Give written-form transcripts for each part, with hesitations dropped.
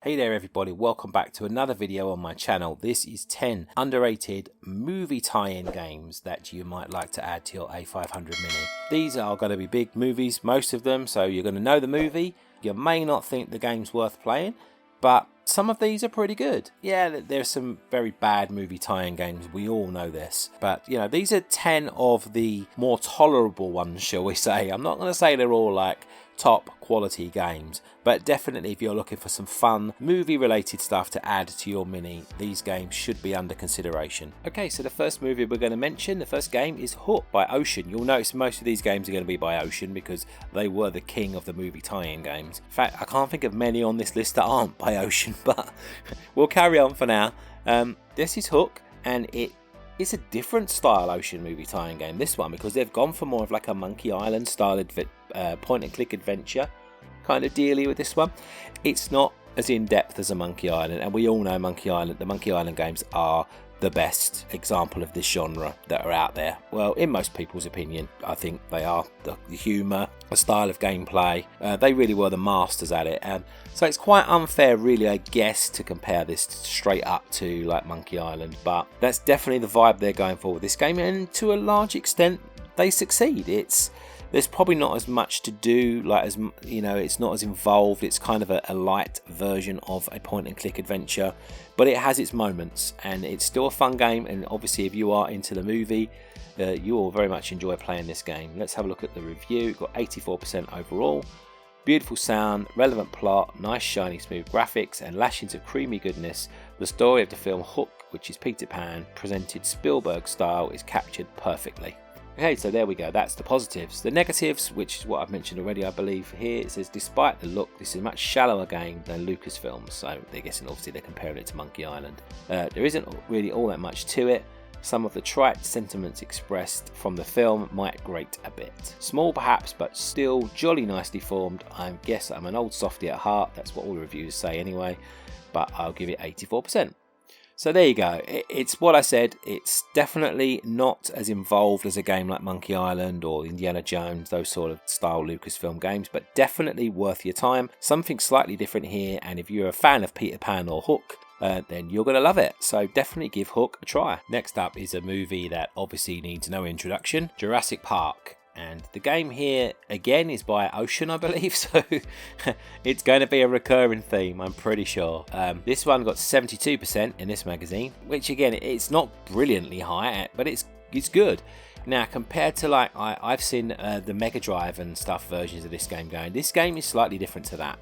Hey there everybody, welcome back to another video on my channel. This is 10 underrated movie tie-in games that you might like to add to your A500 Mini. These are going to be big movies, most of them, so you're going to know the movie. You may not think the game's worth playing, but some of these are pretty good. Yeah, there's some very bad movie tie-in games, we all know this. But, you know, these are 10 of the more tolerable ones, shall we say. I'm not going to say they're all like top quality games, but definitely if you're looking for some fun movie related stuff to add to your Mini, these games should be under consideration. Okay, so the first movie we're going to mention, the first game, is Hook by Ocean. You'll notice most of these games are going to be by Ocean because they were the king of the movie tie-in games. In fact, I can't think of many on this list that aren't by Ocean, but we'll carry on for now. This is Hook, and it's a different style Ocean movie tie-in game, this one, because they've gone for more of like a Monkey Island style point and click adventure kind of dealy with this one. It's not as in-depth as a Monkey Island, and we all know Monkey Island. The Monkey Island games are the best example of this genre that are out there. Well, in most people's opinion, I think they are. The humour, the style of gameplay, they really were the masters at it. So it's quite unfair, really, I guess, to compare this straight up to like Monkey Island, but that's definitely the vibe they're going for with this game, and to a large extent, they succeed. There's probably not as much to do, like, as you know, it's not as involved. It's kind of a light version of a point and click adventure, but it has its moments, and it's still a fun game. And obviously, if you are into the movie, you will very much enjoy playing this game. Let's have a look at the review. Got 84% overall. Beautiful sound, relevant plot, nice shiny smooth graphics, and lashings of creamy goodness. The story of the film Hook, which is Peter Pan presented Spielberg style, is captured perfectly. Okay, so there we go, that's the positives. The negatives, which is what I've mentioned already, I believe here, it says, despite the look, this is a much shallower game than Lucasfilm, so they're guessing obviously they're comparing it to Monkey Island. There isn't really all that much to it. Some of the trite sentiments expressed from the film might grate a bit. Small perhaps, but still jolly nicely formed. I guess I'm an old softie at heart, that's what all the reviews say anyway, but I'll give it 84%. So there you go, it's what I said. It's definitely not as involved as a game like Monkey Island or Indiana Jones, those sort of style Lucasfilm games, but definitely worth your time. Something slightly different here, and if you're a fan of Peter Pan or Hook, then you're going to love it. So definitely give Hook a try. Next up is a movie that obviously needs no introduction, Jurassic Park. And the game here, again, is by Ocean, I believe, so it's going to be a recurring theme, I'm pretty sure. This one got 72% in this magazine, which, again, it's not brilliantly high, but it's good. Now, compared to, like, I've seen the Mega Drive and stuff versions of this game going, this game is slightly different to that.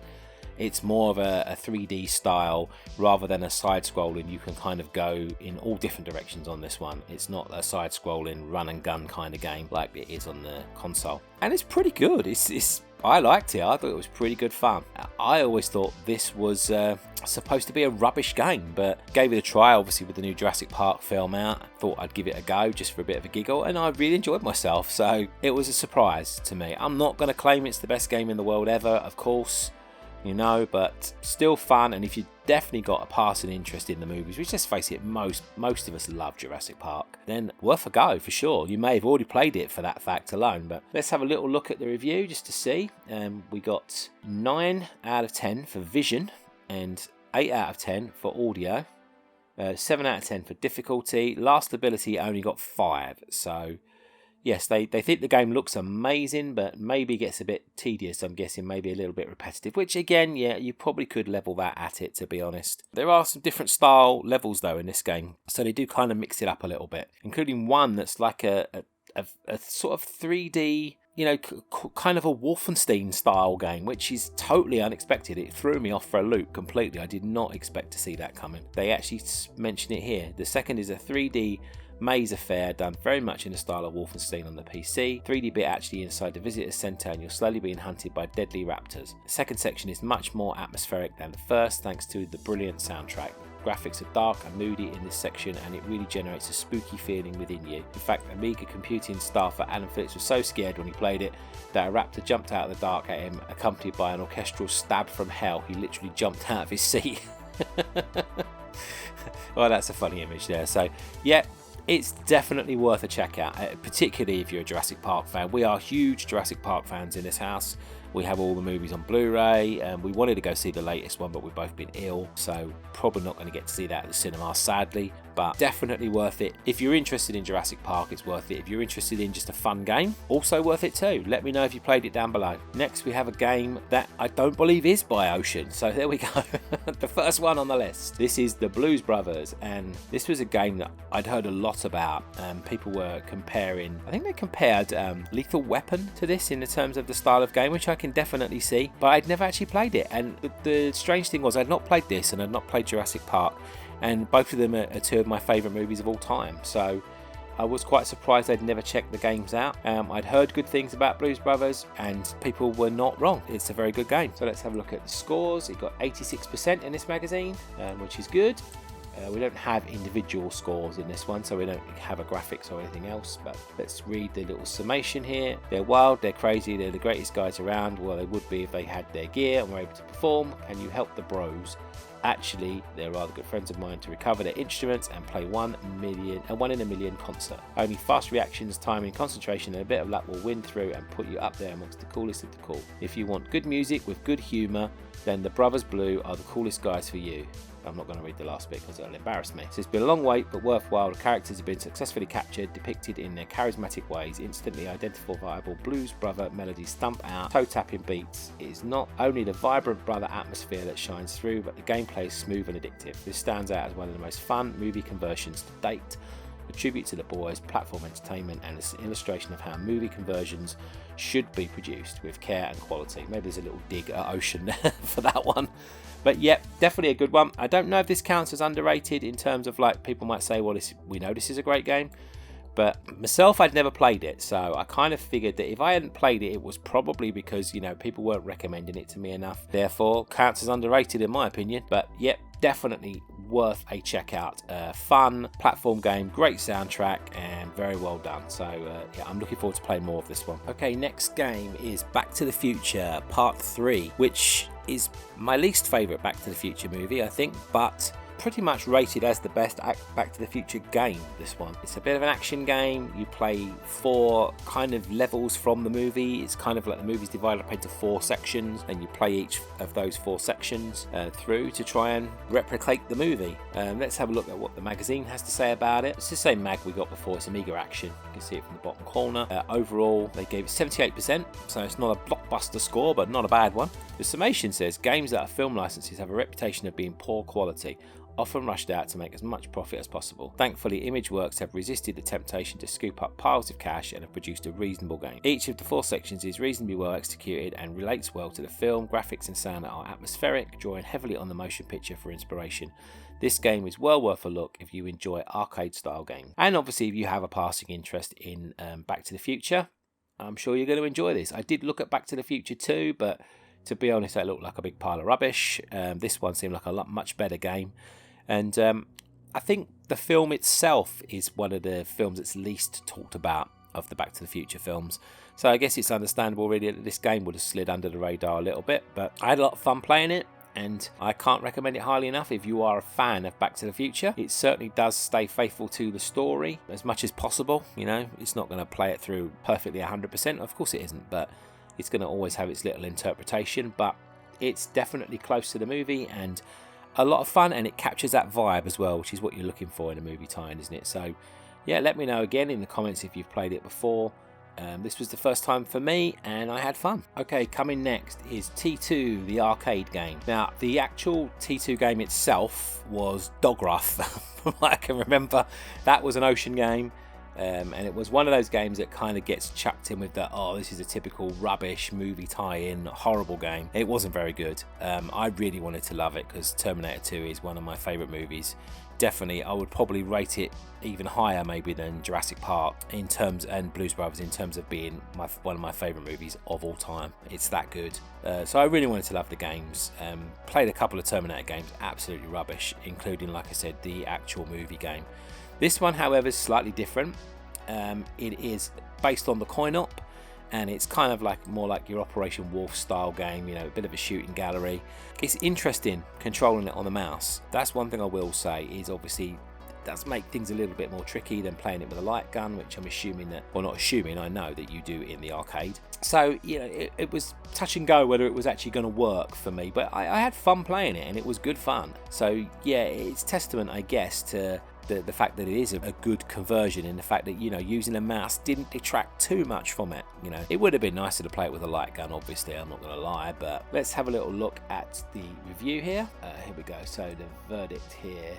It's more of a 3D style rather than a side-scrolling. You can kind of go in all different directions on this one. It's not a side-scrolling run and gun kind of game like it is on the console. And it's pretty good. I liked it. I thought it was pretty good fun. I always thought this was supposed to be a rubbish game, but gave it a try, obviously, with the new Jurassic Park film out. Thought I'd give it a go just for a bit of a giggle, and I really enjoyed myself. So it was a surprise to me. I'm not going to claim it's the best game in the world ever, of course, you know, but still fun. And if you definitely got a passing interest in the movies, which, let's face it, most of us love Jurassic Park, then worth a go for sure. You may have already played it for that fact alone, but let's have a little look at the review just to see. We got 9 out of 10 for vision and 8 out of 10 for audio, 7 out of 10 for difficulty. Last ability only got 5, so yes, they think the game looks amazing, but maybe gets a bit tedious, I'm guessing, maybe a little bit repetitive, which, again, yeah, you probably could level that at it, to be honest. There are some different style levels, though, in this game, so they do kind of mix it up a little bit, including one that's like a sort of 3D, you know, kind of a Wolfenstein style game, which is totally unexpected. It threw me off for a loop completely. I did not expect to see that coming. They actually mention it here. The second is a 3D maze affair done very much in the style of Wolfenstein on the PC. 3D bit actually inside the visitor centre, and you're slowly being hunted by deadly raptors. The second section is much more atmospheric than the first, thanks to the brilliant soundtrack. Graphics are dark and moody in this section, and it really generates a spooky feeling within you. In fact, Amiga computing staffer Alan Phillips was so scared when he played it that a raptor jumped out of the dark at him, accompanied by an orchestral stab from hell. He literally jumped out of his seat. Well, that's a funny image there. So, yeah, it's definitely worth a check out, particularly if you're a Jurassic Park fan. We are huge Jurassic Park fans in this house. We have all the movies on Blu-ray, and we wanted to go see the latest one, but we've both been ill, so probably not going to get to see that at the cinema, sadly, but definitely worth it. If you're interested in Jurassic Park, it's worth it. If you're interested in just a fun game, also worth it too. Let me know if you played it down below. Next, we have a game that I don't believe is by Ocean, so there we go. The first one on the list. This is the Blues Brothers, and this was a game that I'd heard a lot about. People were comparing, I think they compared Lethal Weapon to this in the terms of the style of game, which I can definitely see, but I'd never actually played it. And the strange thing was, I'd not played this and I'd not played Jurassic Park, and both of them are two of my favourite movies of all time, so I was quite surprised I'd never checked the games out. I'd heard good things about Blues Brothers, and people were not wrong. It's a very good game. So let's have a look at the scores. It got 86% in this magazine, which is good. We don't have individual scores in this one, so we don't have a graphics or anything else, but let's read the little summation here. They're wild, they're crazy, they're the greatest guys around. Well, they would be if they had their gear and were able to perform. Can you help the bros? Actually, they're rather good friends of mine to recover their instruments and play 1 in a million concert. Only fast reactions, timing, concentration, and a bit of luck will win through and put you up there amongst the coolest of the cool. If you want good music with good humour, then the Brothers Blue are the coolest guys for you. I'm not going to read the last bit because it'll embarrass me. So it's been a long wait, but worthwhile. The characters have been successfully captured, depicted in their charismatic ways, instantly identifiable blues brother melodies stump out, toe-tapping beats. It is not only the vibrant brother atmosphere that shines through, but the gameplay is smooth and addictive. This stands out as one of the most fun movie conversions to date. A tribute to the boys, platform entertainment, and it's an illustration of how movie conversions should be produced with care and quality. Maybe there's a little dig at Ocean there for that one. But yeah, definitely a good one. I don't know if this counts as underrated in terms of, like, people might say, well, we know this is a great game. But myself, I'd never played it, so I kind of figured that if I hadn't played it, it was probably because, you know, people weren't recommending it to me enough. Therefore, counts as underrated in my opinion. But yep, definitely worth a check out. Fun platform game, great soundtrack, and very well done. So yeah, I'm looking forward to playing more of this one. Okay, next game is Back to the Future Part 3, which is my least favourite Back to the Future movie, I think, but pretty much rated as the best Back to the Future game, this one. It's a bit of an action game. You play 4 kind of levels from the movie. It's kind of like the movie's divided up into 4 sections, and you play each of those 4 sections through to try and replicate the movie. Let's have a look at what the magazine has to say about it. It's the same mag we got before. It's Amiga Action. You can see it from the bottom corner. Overall, they gave it 78%, so it's not a blockbuster score, but not a bad one. The summation says, games that are film licenses have a reputation of being poor quality, often rushed out to make as much profit as possible. Thankfully, Imageworks have resisted the temptation to scoop up piles of cash and have produced a reasonable game. Each of the 4 sections is reasonably well executed and relates well to the film. Graphics and sound are atmospheric, drawing heavily on the motion picture for inspiration. This game is well worth a look if you enjoy arcade style games. And obviously if you have a passing interest in Back to the Future, I'm sure you're going to enjoy this. I did look at Back to the Future 2, but to be honest, that looked like a big pile of rubbish. This one seemed like a much better game. And I think the film itself is one of the films that's least talked about of the Back to the Future films. So I guess it's understandable really that this game would have slid under the radar a little bit. But I had a lot of fun playing it, and I can't recommend it highly enough if you are a fan of Back to the Future. It certainly does stay faithful to the story as much as possible. You know, it's not going to play it through perfectly 100%. Of course it isn't, but it's going to always have its little interpretation. But it's definitely close to the movie and a lot of fun, and it captures that vibe as well, which is what you're looking for in a movie tie-in, isn't it? So yeah, let me know again in the comments if you've played it before. This was the first time for me and I had fun. Okay, coming next is T2, the arcade game. Now, the actual T2 game itself was dog rough, from what I can remember. That was an Ocean game. And it was one of those games that kind of gets chucked in with the, oh, this is a typical rubbish movie tie-in, horrible game. It wasn't very good. I really wanted to love it because Terminator 2 is one of my favourite movies. Definitely, I would probably rate it even higher maybe than Jurassic Park in terms, and Blues Brothers in terms of being one of my favourite movies of all time. It's that good. So I really wanted to love the games. Played a couple of Terminator games, absolutely rubbish, including, like I said, the actual movie game. This one, however, is slightly different. It is based on the coin-op, and it's kind of like more like your Operation Wolf style game, you know, a bit of a shooting gallery. It's interesting controlling it on the mouse. That's one thing I will say, is obviously does make things a little bit more tricky than playing it with a light gun, which I'm assuming that, well, not assuming, I know that you do in the arcade. So, you know, it was touch and go whether it was actually going to work for me, but I had fun playing it and it was good fun. So yeah, it's testament, I guess, to the fact that it is a good conversion, and the fact that, you know, using a mouse didn't detract too much from it. You know, it would have been nicer to play it with a light gun, obviously, I'm not going to lie, but let's have a little look at the review here. Here we go. So the verdict here: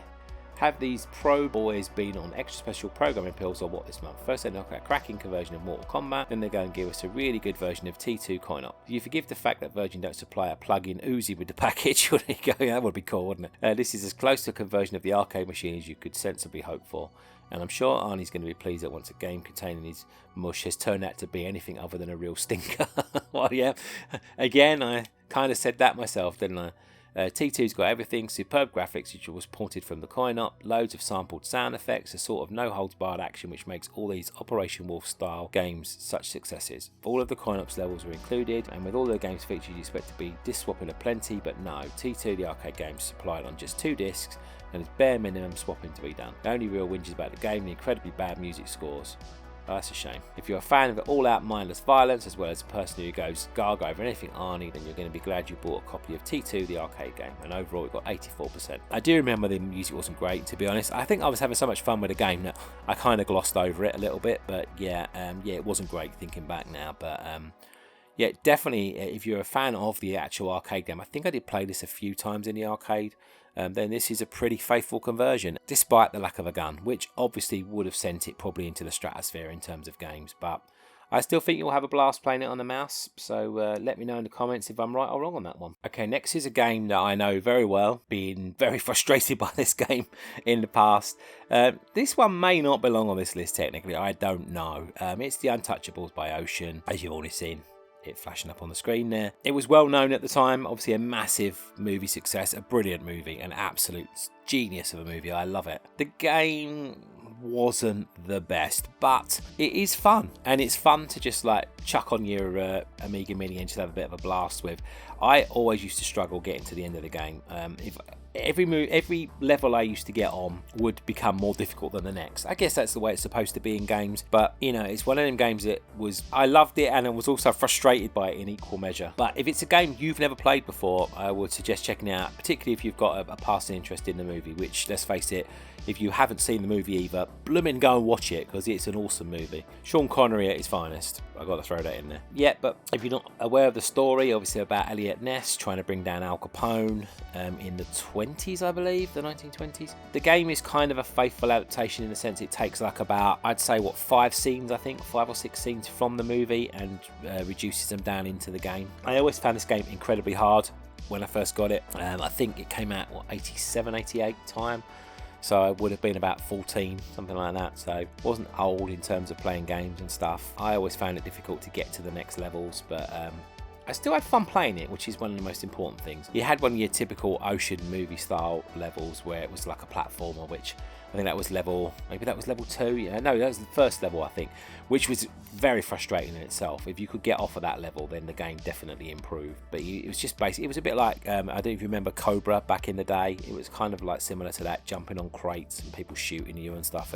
have these pro boys been on extra special programming pills or what this month? First they knock out a cracking conversion of Mortal Kombat, then they go and give us a really good version of T2 Coin-Op. If you forgive the fact that Virgin don't supply a plug-in Uzi with the package, that would be cool, wouldn't it? This is as close to a conversion of the arcade machine as you could sensibly hope for. And I'm sure Arnie's going to be pleased that once a game containing his mush has turned out to be anything other than a real stinker. Well, yeah, again, I kind of said that myself, didn't I? T2's got everything: superb graphics, which was ported from the Coin-Op, loads of sampled sound effects, a sort of no-holds-barred action which makes all these Operation Wolf style games such successes. All of the Coin-Op's levels were included, and with all the games featured you expect to be disc swapping aplenty, but no, T2 the arcade games supplied on just 2 discs, and it's bare minimum swapping to be done. The only real whinge is about the game, the incredibly bad music scores. Oh, that's a shame. If you're a fan of all-out mindless violence, as well as a person who goes gaga over anything Arnie, then you're going to be glad you bought a copy of T2, the arcade game. And overall, it got 84%. I do remember the music wasn't great, to be honest. I think I was having so much fun with the game that I kind of glossed over it a little bit. But yeah, it wasn't great thinking back now. But yeah, definitely, if you're a fan of the actual arcade game, I think I did play this a few times in the arcade. Then this is a pretty faithful conversion, despite the lack of a gun, which obviously would have sent it probably into the stratosphere in terms of games. But I still think you'll have a blast playing it on the mouse, so let me know in the comments if I'm right or wrong on that one. Okay, next is a game that I know very well, being very frustrated by this game in the past. This one may not belong on this list technically, I don't know. It's the Untouchables by Ocean, as you've already seen it flashing up on the screen there. It was well known at the time, obviously a massive movie success, a brilliant movie, an absolute genius of a movie. I love it. The game wasn't the best, but it is fun, and it's fun to just like chuck on your Amiga Mini and just have a bit of a blast with. I always used to struggle getting to the end of the game. If every level I used to get on would become more difficult than the next. I guess that's the way it's supposed to be in games, but you know, it's one of them games that I loved it and I was also frustrated by it in equal measure. But if it's a game you've never played before, I would suggest checking it out, particularly if you've got a passing interest in the movie, which, let's face it, if you haven't seen the movie either, blooming go and watch it, because it's an awesome movie. Sean Connery at his finest. I've got to throw that in there. Yeah, but if you're not aware of the story, obviously about Elliot Ness trying to bring down Al Capone in the 20s, I believe, the 1920s. The game is kind of a faithful adaptation in the sense it takes like about, I'd say, 5 scenes, I think, 5 or 6 scenes from the movie and reduces them down into the game. I always found this game incredibly hard when I first got it. I think it came out, 87, 88 time. So I would have been about 14, something like that. So it wasn't old in terms of playing games and stuff. I always found it difficult to get to the next levels, but I still had fun playing it, which is one of the most important things. You had one of your typical Ocean movie style levels where it was like a platformer, which I think that was level 2. Yeah, no, that was the first level, I think, which was very frustrating in itself. If you could get off of that level, then the game definitely improved. But it was just basic. It was a bit like, I don't know if you remember Cobra back in the day. It was kind of like similar to that, jumping on crates and people shooting you and stuff.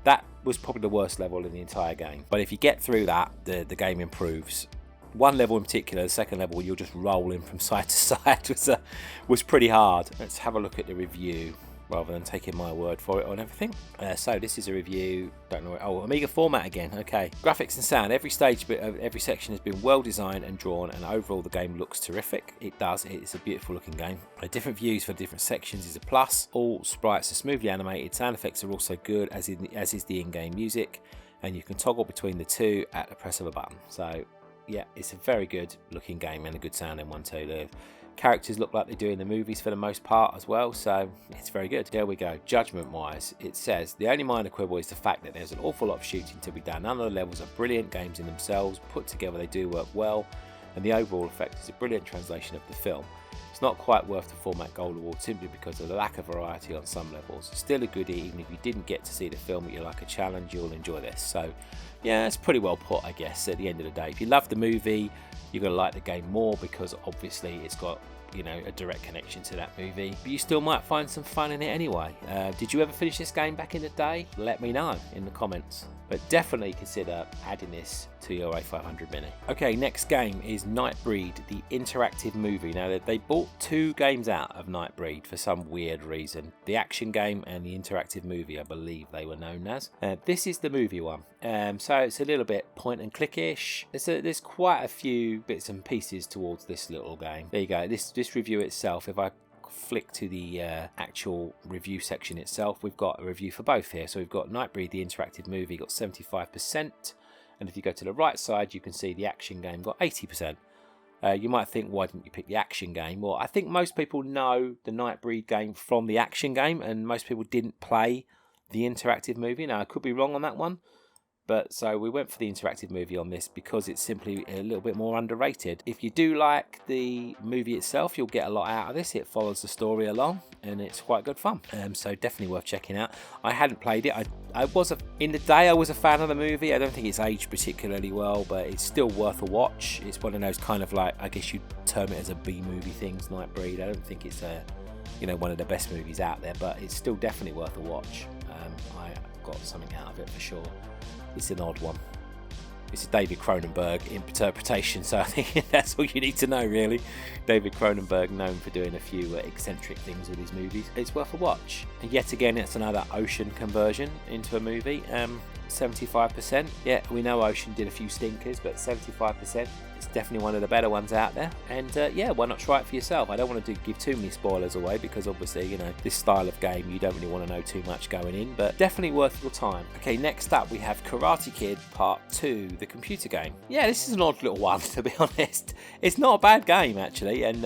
That was probably the worst level in the entire game. But if you get through that, the game improves. One level in particular, the second level, you're just rolling from side to side, was pretty hard. Let's have a look at the review rather than taking my word for it on everything. So this is a review, don't know, Amiga format again, okay. Graphics and sound, every stage of every section has been well designed and drawn, and overall the game looks terrific. It does, it's a beautiful looking game. Different views for different sections is a plus. All sprites are smoothly animated, sound effects are also good, as is the in-game music, and you can toggle between the two at the press of a button. So yeah, it's a very good looking game and a good sounding one too. The characters look like they do in the movies for the most part as well, so it's very good. There we go. Judgment wise, it says the only minor quibble is the fact that there's an awful lot of shooting to be done. None of the levels are brilliant games in themselves. Put together, they do work well, and the overall effect is a brilliant translation of the film. It's not quite worth the Format Gold Award simply because of the lack of variety on some levels. Still a goodie, even if you didn't get to see the film but you like a challenge, you'll enjoy this. So yeah, it's pretty well put, I guess, at the end of the day. If you love the movie, you're going to like the game more because obviously it's got you know, a direct connection to that movie, but you still might find some fun in it anyway. Did you ever finish this game back in the day? Let me know in the comments. But definitely consider adding this to your A500 Mini. Okay, next game is Nightbreed, the interactive movie. Now, they bought 2 games out of Nightbreed for some weird reason. The action game and the interactive movie, I believe they were known as. This is the movie one. So it's a little bit point and click-ish. There's quite a few bits and pieces towards this little game. There you go. This review itself, if I flick to the actual review section itself, we've got a review for both here. So we've got Nightbreed, the interactive movie, got 75%, and if you go to the right side, you can see the action game got 80%. You might think, why didn't you pick the action game? Well, I think most people know the Nightbreed game from the action game, and most people didn't play the interactive movie. Now, I could be wrong on that one, but so we went for the interactive movie on this because it's simply a little bit more underrated. If you do like the movie itself, you'll get a lot out of this. It follows the story along and it's quite good fun. So definitely worth checking out. I hadn't played it. In the day I was a fan of the movie. I don't think it's aged particularly well, but it's still worth a watch. It's one of those kind of like, I guess you'd term it as a B movie things, Nightbreed. I don't think it's one of the best movies out there, but it's still definitely worth a watch. I got something out of it for sure. It's an odd one. It's a David Cronenberg interpretation, so I think that's all you need to know, really. David Cronenberg, known for doing a few eccentric things with his movies. It's worth a watch. And yet again, it's another Ocean conversion into a movie. 75%. Yeah, we know Ocean did a few stinkers, but 75%. It's definitely one of the better ones out there. And yeah, why not try it for yourself? I don't want to give too many spoilers away because obviously, you know, this style of game, you don't really want to know too much going in, but definitely worth your time. Okay, next up we have Karate Kid Part 2, the computer game. Yeah, this is an odd little one, to be honest. It's not a bad game, actually, and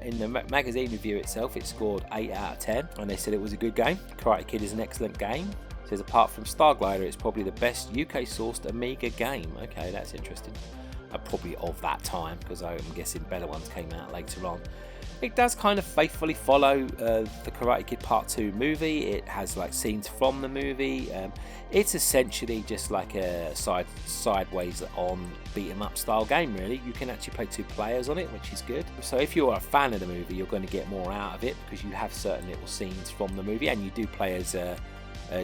in the magazine review itself, it scored 8 out of 10, and they said it was a good game. Karate Kid is an excellent game. It says apart from Starglider, it's probably the best UK-sourced Amiga game. Okay, that's interesting. Probably of that time, because I'm guessing better ones came out later on. It does kind of faithfully follow the Karate Kid Part 2 movie. It has like scenes from the movie. It's essentially just like a sideways on beat 'em up style game, really. You can actually play 2 players on it, which is good. So if you're a fan of the movie, you're going to get more out of it because you have certain little scenes from the movie, and you do play as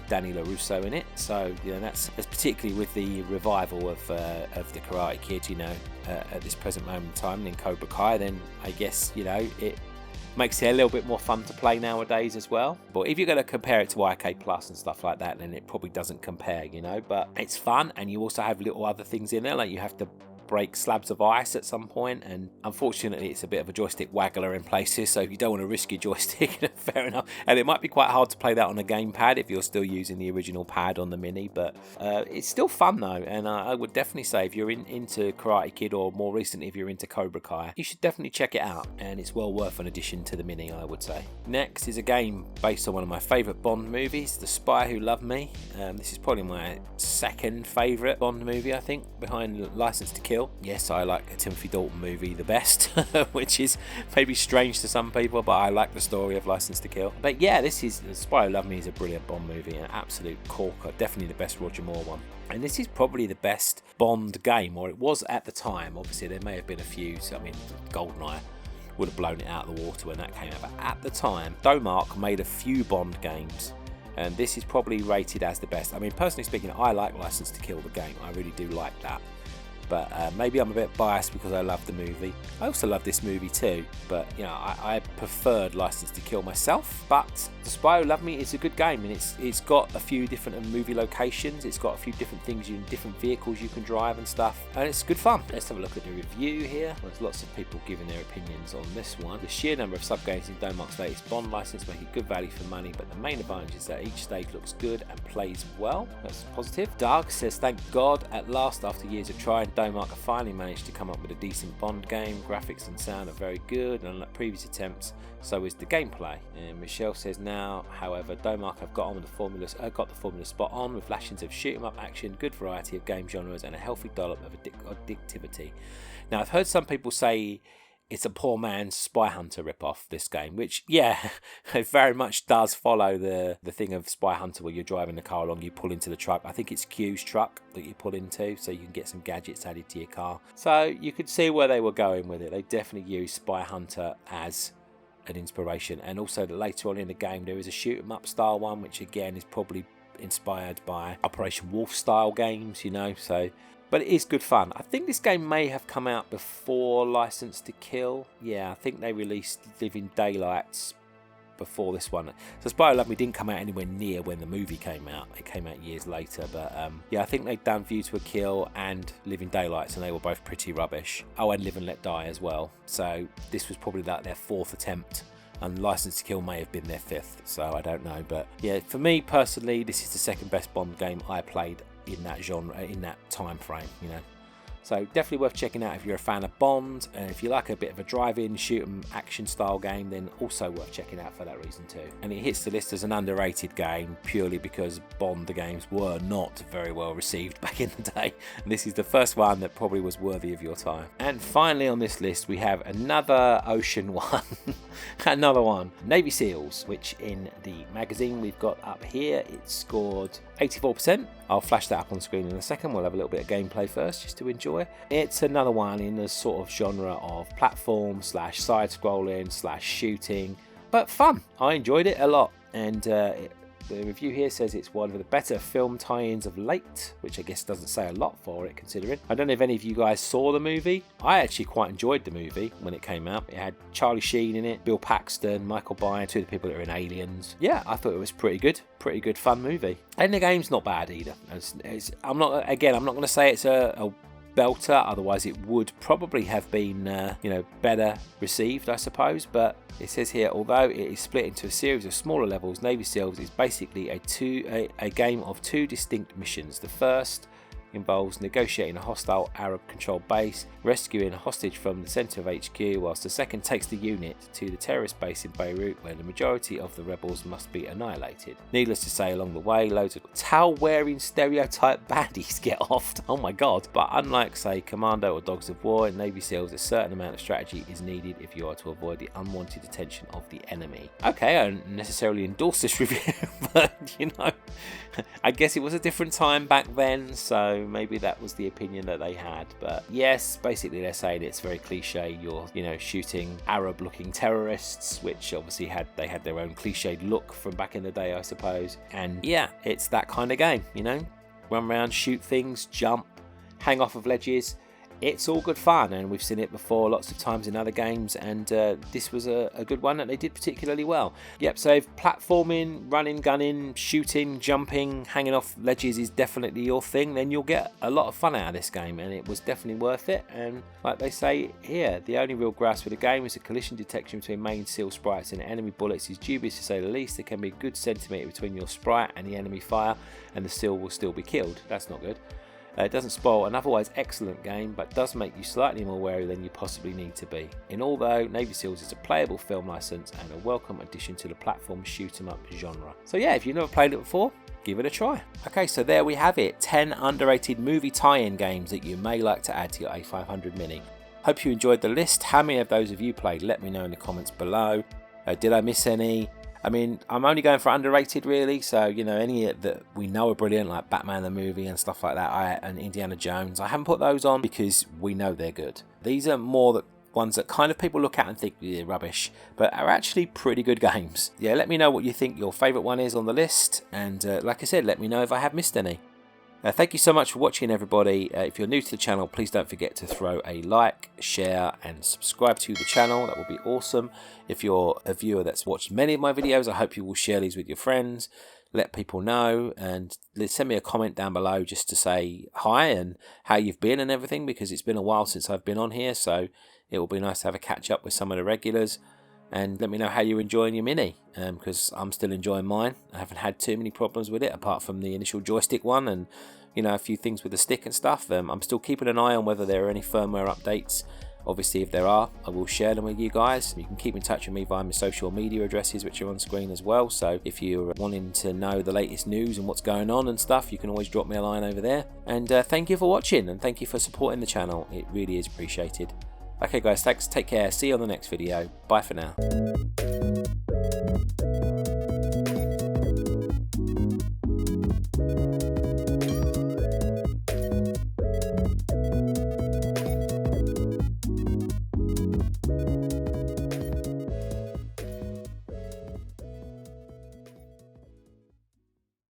Danny LaRusso in it, so you know that's particularly with the revival of the Karate Kid, you know, at this present moment in time, and in Cobra Kai, then I guess, you know, it makes it a little bit more fun to play nowadays as well. But if you're going to compare it to IK Plus and stuff like that, then it probably doesn't compare, you know, but it's fun, and you also have little other things in there, like you have to break slabs of ice at some point, and unfortunately it's a bit of a joystick waggler in places, so if you don't want to risk your joystick, fair enough, and it might be quite hard to play that on a gamepad if you're still using the original pad on the Mini, but it's still fun though, and I would definitely say if you're into Karate Kid, or more recently if you're into Cobra Kai, you should definitely check it out, and it's well worth an addition to the Mini, I would say. Next is a game based on one of my favourite Bond movies, The Spy Who Loved Me. This is probably my second favourite Bond movie, I think, behind License to Kill. Yes, I like a Timothy Dalton movie the best, which is maybe strange to some people, but I like the story of License to Kill. But yeah, The Spy Who Loved Me is a brilliant Bond movie, an absolute corker, definitely the best Roger Moore one. And this is probably the best Bond game, or it was at the time. Obviously, there may have been a few, so I mean, GoldenEye would have blown it out of the water when that came out, but at the time, Domark made a few Bond games, and this is probably rated as the best. I mean, personally speaking, I like License to Kill the game, I really do like that. But maybe I'm a bit biased because I love the movie. I also love this movie too, but you know, I preferred License to Kill myself. But The Spy Who Loved Me is a good game, and it's got a few different movie locations. It's got a few different things, different vehicles you can drive and stuff, and it's good fun. Let's have a look at the review here. There's lots of people giving their opinions on this one. The sheer number of sub-games in Domark's latest Bond license make a good value for money, but the main advantage is that each stage looks good and plays well. That's positive. Doug says, thank God, at last, after years of trying, Domark have finally managed to come up with a decent Bond game. Graphics and sound are very good, and unlike previous attempts, so is the gameplay. And Michelle says, now, however, Domark have got the formula spot on, with lashings of shoot 'em up action, good variety of game genres, and a healthy dollop of addictivity. Now, I've heard some people say it's a poor man's Spy Hunter ripoff, this game, which, yeah, it very much does follow the thing of Spy Hunter where you're driving the car along, you pull into the truck. I think it's Q's truck that you pull into, so you can get some gadgets added to your car. So you could see where they were going with it. They definitely used Spy Hunter as an inspiration. And also later on in the game, there is a shoot 'em up style one, which again is probably inspired by Operation Wolf style games, you know, so... But it is good fun. I think this game may have come out before License to Kill. Yeah, I think they released Living Daylights before this one. So Spy Love Me didn't come out anywhere near when the movie came out. It came out years later. But yeah, I think they'd done View to a Kill and Living Daylights, and they were both pretty rubbish. Oh, and Live and Let Die as well. So this was probably like their 4th attempt. And License to Kill may have been their 5th. So I don't know. But yeah, for me personally, this is the 2nd best Bond game I played in that genre, in that time frame, you know. So definitely worth checking out if you're a fan of Bond, and if you like a bit of a drive-in, shoot-'em action style game, then also worth checking out for that reason too. And it hits the list as an underrated game purely because Bond the games were not very well received back in the day, and this is the first one that probably was worthy of your time. And finally on this list we have another ocean one. Another one, Navy SEALs, which in the magazine we've got up here, it scored 84%. I'll flash that up on screen in a second. We'll have a little bit of gameplay first just to enjoy. It's another one in the sort of genre of platform / side scrolling / shooting, but fun. I enjoyed it a lot, and the review here says it's one of the better film tie-ins of late, which I guess doesn't say a lot for it considering. I don't know if any of you guys saw the movie. I actually quite enjoyed the movie when it came out. It had Charlie Sheen in it, Bill Paxton, Michael Biehn, 2 of the people that are in Aliens. Yeah, I thought it was pretty good fun movie. And the game's not bad either. I'm not going to say it's a belter, otherwise it would probably have been better received, I suppose. But it says here, although it is split into a series of smaller levels, Navy SEALs is basically a game of 2 distinct missions. The first involves negotiating a hostile Arab-controlled base, rescuing a hostage from the centre of HQ, whilst the second takes the unit to the terrorist base in Beirut, where the majority of the rebels must be annihilated. Needless to say, along the way, loads of towel-wearing stereotype baddies get offed. Oh my god. But unlike, say, Commando or Dogs of War, in Navy SEALs, a certain amount of strategy is needed if you are to avoid the unwanted attention of the enemy. Okay, I don't necessarily endorse this review, but, you know, I guess it was a different time back then, so maybe that was the opinion that they had. But yes, basically they're saying it's very cliche. You're, shooting Arab-looking terrorists, which obviously they had their own cliched look from back in the day, I suppose. And yeah, it's that kind of game, run around, shoot things, jump, hang off of ledges. It's all good fun, and we've seen it before lots of times in other games, and this was a good one that they did particularly well. Yep, so if platforming, running, gunning, shooting, jumping, hanging off ledges is definitely your thing, then you'll get a lot of fun out of this game, and it was definitely worth it. And like they say here, the only real grasp for the game is the collision detection between main SEAL sprites and enemy bullets is dubious to say the least. There can be a good centimetre between your sprite and the enemy fire, and the SEAL will still be killed. That's not good. It doesn't spoil an otherwise excellent game, but does make you slightly more wary than you possibly need to be. In all though, Navy SEALs is a playable film license and a welcome addition to the platform shoot 'em up genre. So yeah, if you've never played it before, give it a try. Okay, so there we have it, 10 underrated movie tie-in games that you may like to add to your A500 Mini. Hope you enjoyed the list. How many of those have you played? Let me know in the comments below. Did I miss any? I mean, I'm only going for underrated really, so any that we know are brilliant, like Batman the movie and stuff like that, and Indiana Jones, I haven't put those on because we know they're good. These are more the ones that kind of people look at and think they're rubbish, but are actually pretty good games. Yeah, let me know what you think your favourite one is on the list, and like I said, let me know if I have missed any. Thank you so much for watching, everybody. If you're new to the channel, please don't forget to throw a like, share and subscribe to the channel. That would be awesome. If you're a viewer that's watched many of my videos, I hope you will share these with your friends, let people know, and send me a comment down below just to say hi and how you've been and everything, because it's been a while since I've been on here, so it will be nice to have a catch up with some of the regulars. And let me know how you're enjoying your Mini, because I'm still enjoying mine. I haven't had too many problems with it apart from the initial joystick one and a few things with the stick and stuff. I'm still keeping an eye on whether there are any firmware updates. Obviously if there are, I will share them with you guys. You can keep in touch with me via my social media addresses, which are on screen as well, so if you're wanting to know the latest news and what's going on and stuff, you can always drop me a line over there. And thank you for watching, and thank you for supporting the channel. It really is appreciated. Okay guys, thanks, take care, see you on the next video, bye for now.